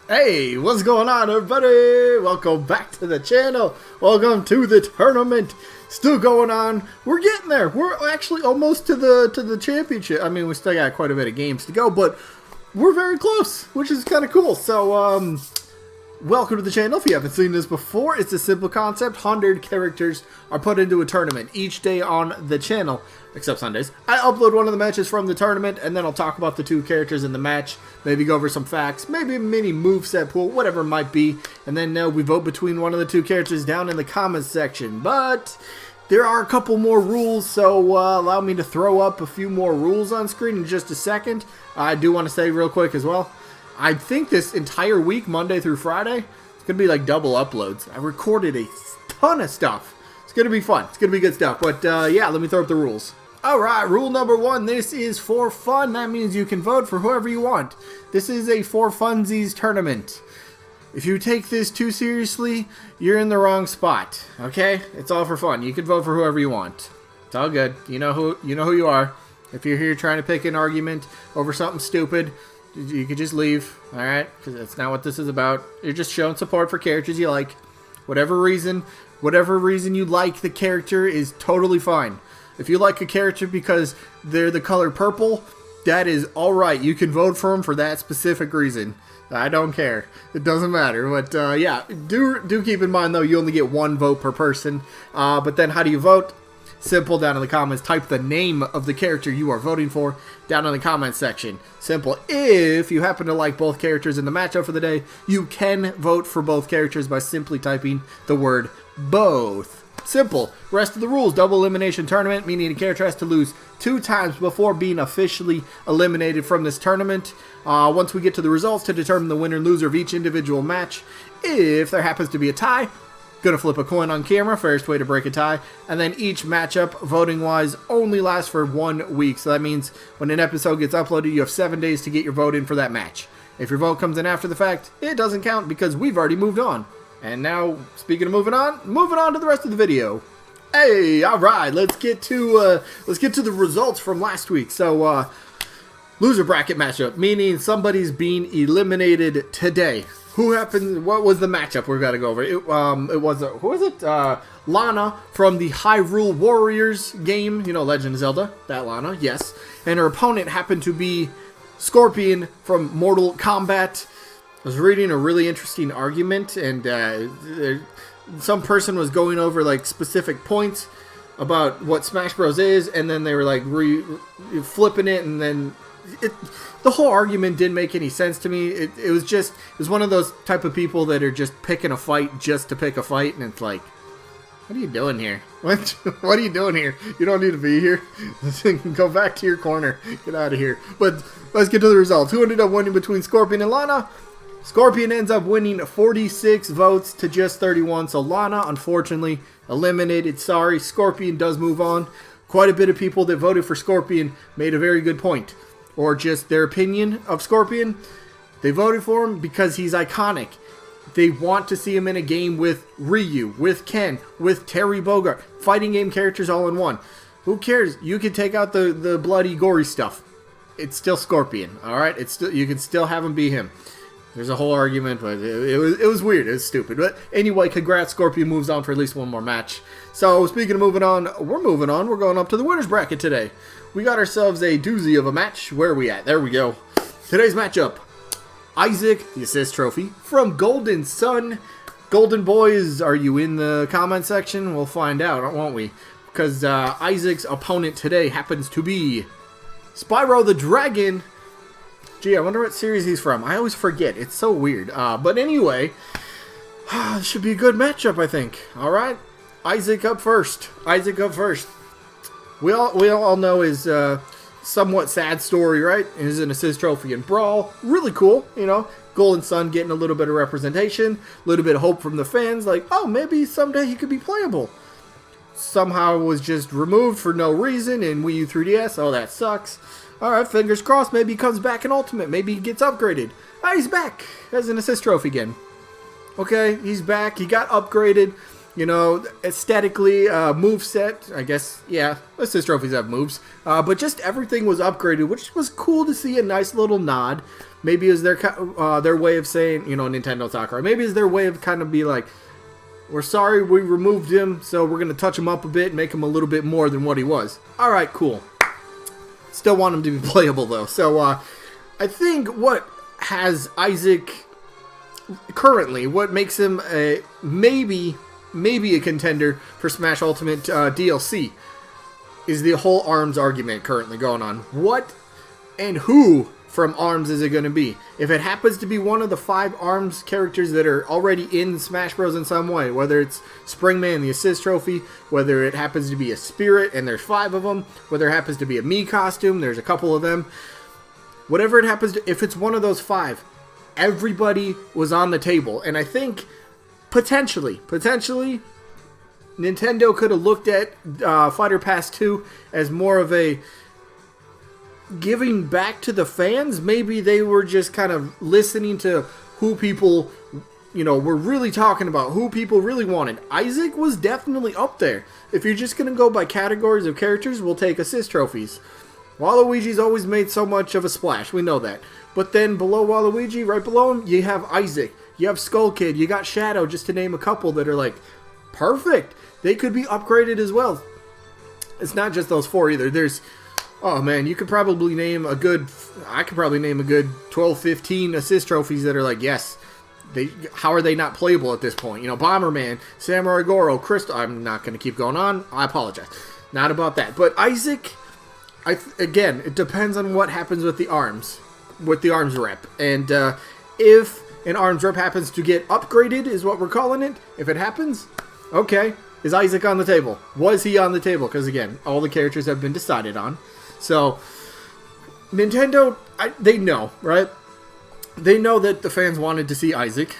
Hey, what's going on, everybody? Welcome back to the channel. Welcome to the tournament. Still going on. We're getting there. We're actually almost to the championship. I mean, we still got quite a bit of games to go, but we're very close, which is kind of cool. So, welcome to the channel. If you haven't seen this before, it's a simple concept. 100 characters are put into a tournament each day on the channel, except Sundays. I upload one of the matches from the tournament, and then I'll talk about the two characters in the match, maybe go over some facts, maybe a mini moveset pool, whatever it might be, and then we vote between one of the two characters down in the comments section. But there are a couple more rules, so allow me to throw up a few more rules on screen in just a second. I do want to say real quick as well, I think this entire week, Monday through Friday, it's going to be like double uploads. I recorded a ton of stuff. It's going to be fun. It's going to be good stuff. But yeah, let me throw up the rules. Alright, rule number 1. This is for fun. That means you can vote for whoever you want. This is a for funsies tournament. If you take this too seriously, you're in the wrong spot. Okay? It's all for fun. You can vote for whoever you want. It's all good. You know who you are. If you're here trying to pick an argument over something stupid, you could just leave, alright? Because that's not what this is about. You're just showing support for characters you like. Whatever reason you like the character is totally fine. If you like a character because they're the color purple, that is alright. You can vote for them for that specific reason. I don't care. It doesn't matter. But yeah, do keep in mind though, you only get one vote per person. But then how do you vote? Simple, down in the comments, type the name of the character you are voting for down in the comments section. Simple. If you happen to like both characters in the matchup for the day, you can vote for both characters by simply typing the word both. Simple. Rest of the rules, double elimination tournament, meaning a character has to lose 2 times before being officially eliminated from this tournament. Once we get to the results to determine the winner and loser of each individual match, if there happens to be a tie, gonna flip a coin on camera, fairest way to break a tie, and then each matchup, voting-wise, only lasts for 1 week. So that means when an episode gets uploaded, you have 7 days to get your vote in for that match. If your vote comes in after the fact, it doesn't count because we've already moved on. And now, speaking of moving on to the rest of the video. Hey, alright, let's get to the results from last week. So, loser bracket matchup, meaning somebody's being eliminated today. What was the matchup we're going to go over? It was, who was it? Lana from the Hyrule Warriors game, you know, Legend of Zelda, that Lana, yes. And her opponent happened to be Scorpion from Mortal Kombat. I was reading a really interesting argument, and some person was going over like specific points about what Smash Bros is, and then they were like flipping it, and then the whole argument didn't make any sense to me. It was one of those type of people that are just picking a fight just to pick a fight, and it's like, what are you doing here? What are you doing here? You don't need to be here. Go back to your corner. Get out of here. But let's get to the results. Who ended up winning between Scorpion and Lana? Scorpion ends up winning 46 votes to just 31, so Lana, unfortunately, eliminated. Sorry, Scorpion does move on. Quite a bit of people that voted for Scorpion made a very good point, or just their opinion of Scorpion. They voted for him because he's iconic. They want to see him in a game with Ryu, with Ken, with Terry Bogard. Fighting game characters all in one. Who cares? You can take out the bloody, gory stuff. It's still Scorpion, alright? You can still have him be him. There's a whole argument, but it was weird. It was stupid. But anyway, congrats. Scorpion moves on for at least one more match. So, speaking of moving on. We're going up to the winner's bracket today. We got ourselves a doozy of a match. Where are we at? There we go. Today's matchup. Isaac, the assist trophy, from Golden Sun. Golden Boys, are you in the comment section? We'll find out, won't we? Because Isaac's opponent today happens to be Spyro the Dragon. Gee, I wonder what series he's from. I always forget. It's so weird. But anyway, this should be a good matchup, I think. All right, Isaac up first. We all know his somewhat sad story, right? He's an assist trophy in Brawl. Really cool, you know. Golden Sun getting a little bit of representation, a little bit of hope from the fans. Like, oh, maybe someday he could be playable. Somehow was just removed for no reason in Wii U 3DS. Oh, that sucks. Alright, fingers crossed, maybe he comes back in Ultimate, maybe he gets upgraded. Ah, he's back as an assist trophy again. Okay, he's back, he got upgraded, you know, aesthetically, moveset, I guess, yeah, assist trophies have moves. But just everything was upgraded, which was cool to see, a nice little nod. maybe is their way of saying, you know, Nintendo Sakurai. Maybe is their way of kind of be like, we're sorry we removed him, so we're going to touch him up a bit and make him a little bit more than what he was. Alright, cool. Still want him to be playable, though. So, I think what has Isaac currently, what makes him a maybe a contender for Smash Ultimate DLC is the whole ARMS argument currently going on. What and who from ARMS is it going to be? If it happens to be one of the 5 ARMS characters that are already in Smash Bros. In some way, whether it's Springman, the Assist Trophy, whether it happens to be a Spirit, and there's 5 of them, whether it happens to be a Mii costume, there's a couple of them, whatever it happens to, if it's one of those 5, everybody was on the table, and I think potentially, Nintendo could have looked at Fighter Pass 2 as more of a giving back to the fans. Maybe they were just kind of listening to who people, you know, were really talking about, who people really wanted. Isaac was definitely up there. If you're just going to go by categories of characters, we'll take assist trophies. Waluigi's always made so much of a splash, we know that. But then below Waluigi, right below him, you have Isaac, you have Skull Kid, you got Shadow, just to name a couple that are like, perfect. They could be upgraded as well. It's not just those 4 either. There's, oh man, you could probably name a good, I could probably name a good 12, 15 assist trophies that are like, yes, how are they not playable at this point? You know, Bomberman, Samurai Goro, Crystal, I'm not going to keep going on, I apologize. Not about that. But Isaac, again, it depends on what happens with the ARMS rep. And if an ARMS rep happens to get upgraded, is what we're calling it, if it happens, okay, is Isaac on the table? Was he on the table? Because again, all the characters have been decided on. So, Nintendo, they know, right? They know that the fans wanted to see Isaac,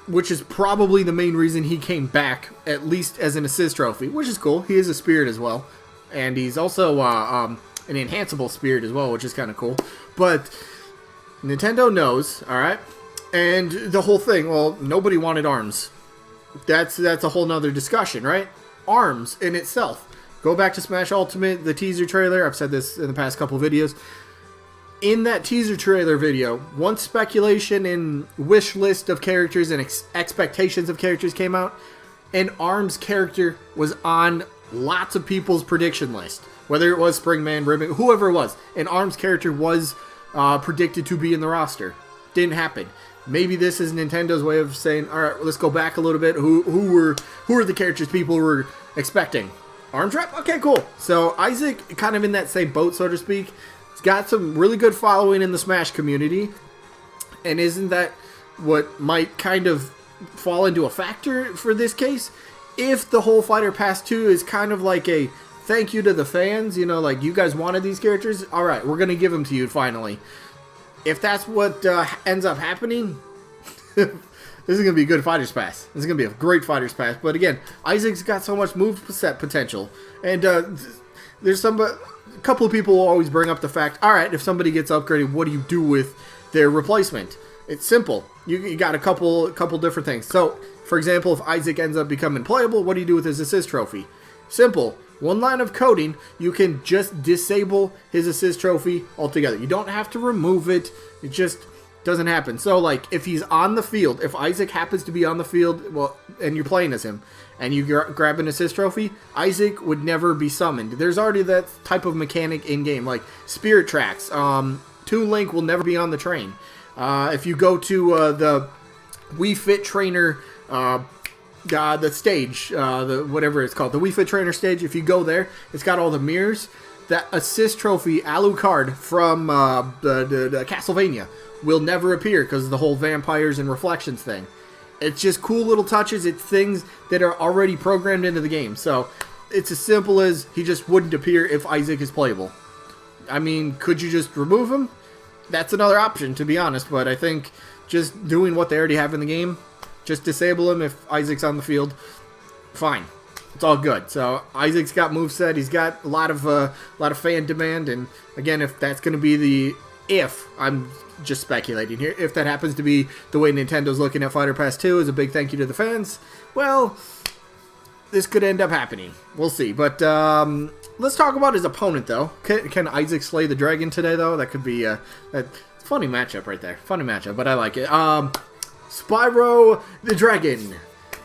which is probably the main reason he came back, at least as an assist trophy, which is cool. He is a spirit as well. And he's also an enhanceable spirit as well, which is kind of cool. But Nintendo knows, alright? And the whole thing, well, nobody wanted ARMS. That's a whole nother discussion, right? ARMS in itself. Go back to Smash Ultimate, the teaser trailer. I've said this in the past couple videos. In that teaser trailer video, once speculation and wish list of characters and expectations of characters came out, an ARMS character was on lots of people's prediction list. Whether it was Springman, Ribbon, whoever it was, an ARMS character was predicted to be in the roster. Didn't happen. Maybe this is Nintendo's way of saying, all right, let's go back a little bit. Who were the characters people were expecting? ARMS rep? Okay, cool. So Isaac, kind of in that same boat, so to speak. He's got some really good following in the Smash community. And isn't that what might kind of fall into a factor for this case? If the whole Fighter Pass 2 is kind of like a thank you to the fans, you know, like you guys wanted these characters, all right, we're going to give them to you finally. If that's what ends up happening, this is going to be a good Fighters Pass. This is going to be a great Fighters Pass. But again, Isaac's got so much moveset potential. And there's a couple of people will always bring up the fact, all right, if somebody gets upgraded, what do you do with their replacement? It's simple. You got a couple different things. So, for example, if Isaac ends up becoming playable, what do you do with his assist trophy? Simple. One line of coding, you can just disable his assist trophy altogether. You don't have to remove it. It just doesn't happen. So, like, if he's on the field, if Isaac happens to be on the field, well, and you're playing as him, and you grab an assist trophy, Isaac would never be summoned. There's already that type of mechanic in-game, like Spirit Tracks. Toon Link will never be on the train. If you go to the Wii Fit Trainer the stage, whatever it's called, the Wii Fit Trainer stage, if you go there, it's got all the mirrors. That assist trophy Alucard from the Castlevania will never appear because of the whole vampires and reflections thing. It's just cool little touches. It's things that are already programmed into the game. So it's as simple as he just wouldn't appear if Isaac is playable. I mean, could you just remove him? That's another option, to be honest, but I think just doing what they already have in the game, just disable him if Isaac's on the field, fine. It's all good. So Isaac's got moveset. He's got a lot of fan demand, and again, if that's going to be I'm just speculating here, if that happens to be the way Nintendo's looking at Fighter Pass 2 as a big thank you to the fans, well, this could end up happening. We'll see. But let's talk about his opponent, though. Can Isaac slay the dragon today, though? That could be that's Funny matchup right there. Funny matchup, but I like it. Spyro the Dragon.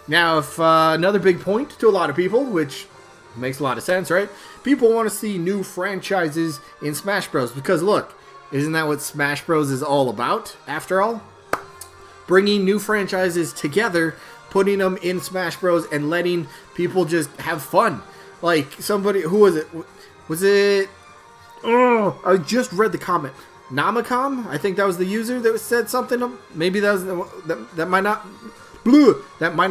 Now, if another big point to a lot of people, which makes a lot of sense, right? People want to see new franchises in Smash Bros. Because look, isn't that what Smash Bros. Is all about, after all? Bringing new franchises together, putting them in Smash Bros. And letting people just have fun. Like, somebody, who was it? Was it... Oh, I just read the comment. Namacom? I think that was the user that said something. Maybe that was that might not... That might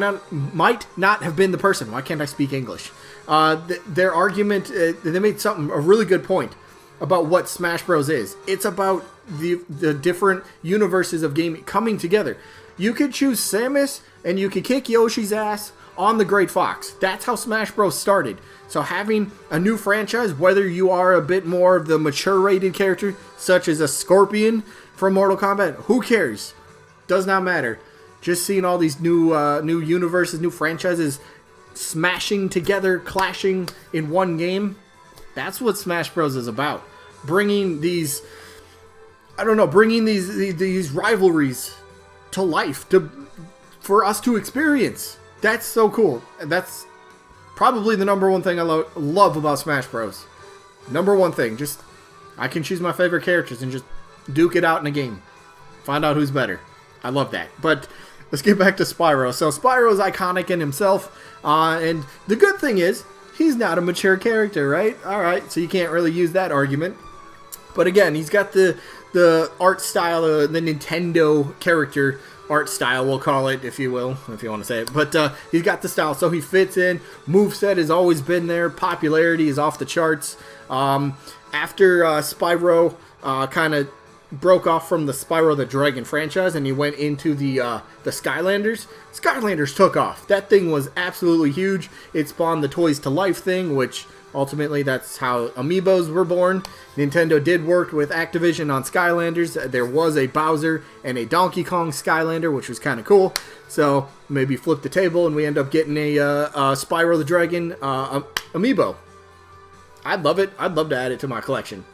not have been the person. Why can't I speak English? Their argument, they made a really good point about what Smash Bros. Is. It's about the different universes of gaming coming together. You could choose Samus, and you could kick Yoshi's ass on the Great Fox. That's how Smash Bros. Started. So having a new franchise, whether you are a bit more of the mature rated character, such as a Scorpion from Mortal Kombat, who cares? Does not matter. Just seeing all these new universes, new franchises smashing together, clashing in one game. That's what Smash Bros. Is about. Bringing these, bringing these rivalries to life for us to experience. That's so cool. That's probably the number one thing I love about Smash Bros. Number one thing. Just, I can choose my favorite characters and just duke it out in a game. Find out who's better. I love that. But let's get back to Spyro. So Spyro is iconic in himself. And the good thing is, he's not a mature character, right? Alright, so you can't really use that argument. But again, he's got the art style, the Nintendo character art style, we'll call it, if you will, if you want to say it. But he's got the style, so he fits in. Moveset has always been there. Popularity is off the charts. After Spyro kind of broke off from the Spyro the Dragon franchise and he went into the Skylanders. Skylanders took off. That thing was absolutely huge. It spawned the Toys to Life thing, which ultimately that's how Amiibos were born. Nintendo did work with Activision on Skylanders. There was a Bowser and a Donkey Kong Skylander, which was kind of cool. So maybe flip the table and we end up getting a Spyro the Dragon Amiibo. I'd love it. I'd love to add it to my collection.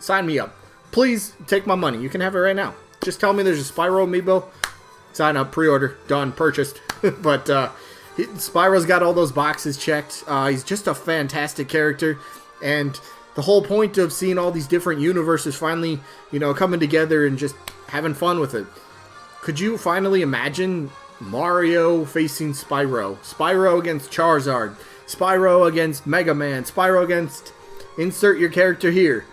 Sign me up. Please take my money. You can have it right now. Just tell me there's a Spyro amiibo. Sign up, pre-order, done, purchased. But Spyro's got all those boxes checked. He's just a fantastic character. And the whole point of seeing all these different universes finally, coming together and just having fun with it. Could you finally imagine Mario facing Spyro? Spyro against Charizard. Spyro against Mega Man. Spyro against... Insert your character here.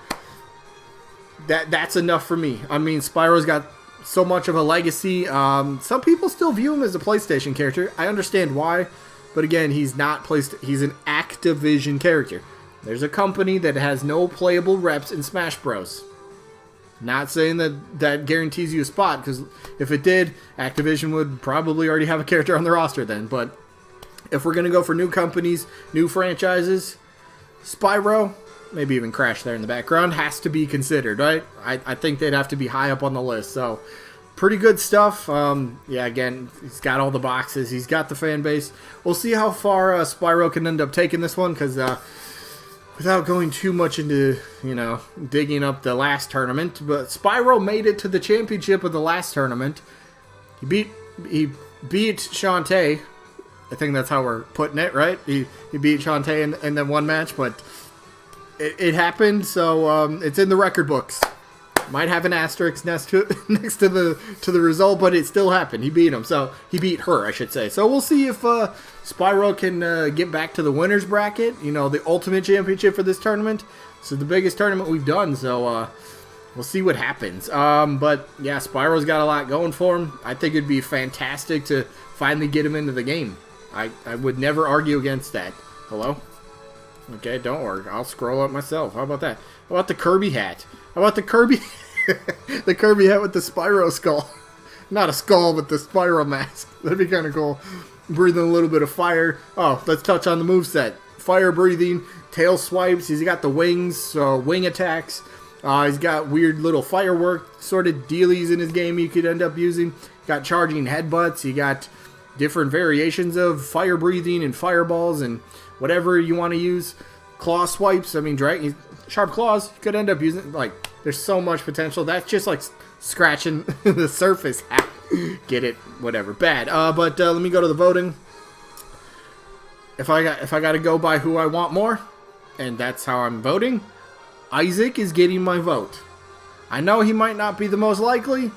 That's enough for me. I mean, Spyro's got so much of a legacy. Some people still view him as a PlayStation character. I understand why, but again, he's not he's an Activision character. There's a company that has no playable reps in Smash Bros. Not saying that guarantees you a spot, because if it did, Activision would probably already have a character on the roster then. But if we're gonna go for new companies, new franchises, Spyro, maybe even Crash there in the background, has to be considered, right? I think they'd have to be high up on the list. So, pretty good stuff. Yeah, again, he's got all the boxes. He's got the fan base. We'll see how far Spyro can end up taking this one, because without going too much into, digging up the last tournament, but Spyro made it to the championship of the last tournament. He beat Shantae. I think that's how we're putting it, right? He beat Shantae in the one match, but it happened, so it's in the record books. Might have an asterisk next to the result, but it still happened. He beat him, so he beat her, I should say. So we'll see if Spyro can get back to the winners bracket. The ultimate championship for this tournament. This is the biggest tournament we've done, so we'll see what happens. But yeah, Spyro's got a lot going for him. I think it'd be fantastic to finally get him into the game. I would never argue against that. Hello? Okay, don't worry. I'll scroll up myself. How about that? How about the Kirby hat? How about the Kirby... the Kirby hat with the Spyro skull. Not a skull, but the Spyro mask. That'd be kind of cool. Breathing a little bit of fire. Oh, let's touch on the moveset. Fire breathing, tail swipes. He's got the wings, so wing attacks. He's got weird little firework sort of dealies in his game you could end up using. Got charging headbutts. You got different variations of fire breathing and fireballs and whatever you want to use. Claw swipes. I mean, sharp claws. You could end up using, there's so much potential. That's just scratching the surface. Get it? Whatever. Bad. But let me go to the voting. If I got to go by who I want more, and that's how I'm voting, Isaac is getting my vote. I know he might not be the most likely,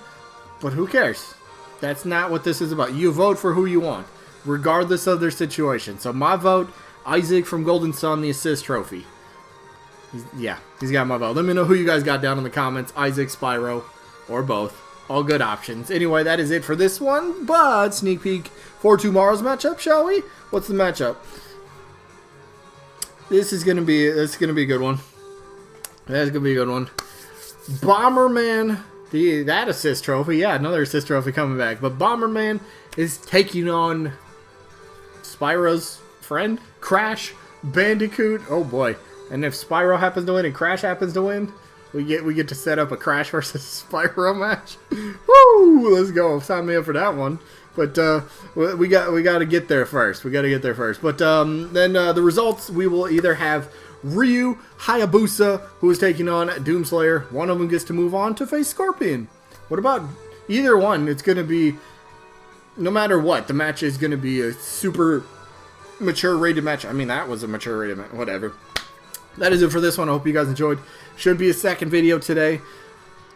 but who cares? That's not what this is about. You vote for who you want, regardless of their situation. So my vote, Isaac from Golden Sun, the assist trophy. He's got my vote. Let me know who you guys got down in the comments. Isaac, Spyro, or both. All good options. Anyway, that is it for this one, but sneak peek for tomorrow's matchup, shall we? What's the matchup? This is gonna be a good one. That's gonna be a good one. Bomberman, that assist trophy, yeah, another assist trophy coming back. But Bomberman is taking on Spyro's friend, Crash Bandicoot. Oh boy! And if Spyro happens to win and Crash happens to win, we get to set up a Crash versus Spyro match. Woo! Let's go. Sign me up for that one. But we got to get there first. But then the results, we will either have Ryu Hayabusa, who is taking on Doomslayer. One of them gets to move on to face Scorpion. What about either one? It's going to be, no matter what, the match is going to be a super mature rated match. I mean, that was a mature rated match. Whatever. That is it for this one. I hope you guys enjoyed. Should be a second video today.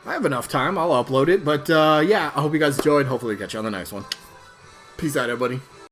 I have enough time. I'll upload it. But yeah, I hope you guys enjoyed. Hopefully catch you on the next one. Peace out, everybody.